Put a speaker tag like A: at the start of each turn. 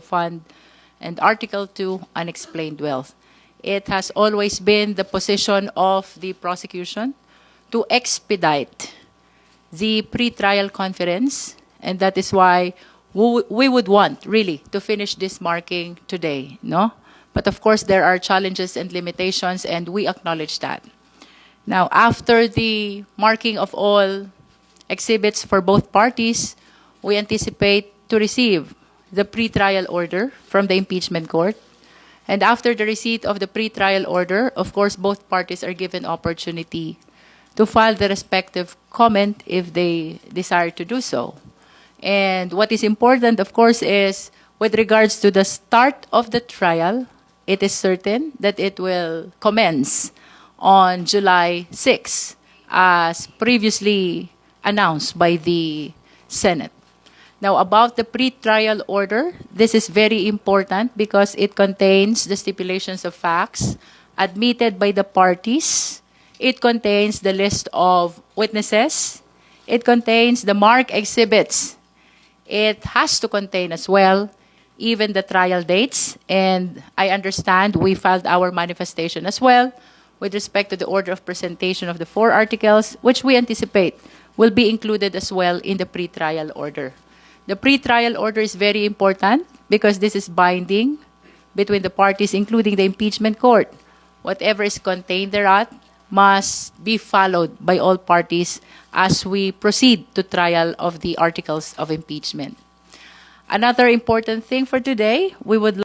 A: Fund and Article 2, unexplained wealth. It has always been the position of the prosecution to expedite the pre-trial conference, and that is why we would want, really, to finish this marking today, no? But of course, there are challenges and limitations, and we acknowledge that. Now, after the marking of all exhibits for both parties, we anticipate to receive the pre-trial order from the impeachment court. And after the receipt of the pre-trial order, of course, both parties are given opportunity to file the respective comment if they desire to do so. And what is important, of course, is with regards to the start of the trial, it is certain that it will commence on July 6, as previously announced by the Senate. Now, about the pre-trial order, this is very important because it contains the stipulations of facts admitted by the parties. It contains the list of witnesses. It contains the marked exhibits. It has to contain as well even the trial dates. And I understand we filed our manifestation as well with respect to the order of presentation of the 4 articles, which we anticipate will be included as well in the pre-trial order. The pre-trial order is very important because this is binding between the parties, including the impeachment court. Whatever is contained thereat must be followed by all parties as we proceed to trial of the articles of impeachment. Another important thing for today, we would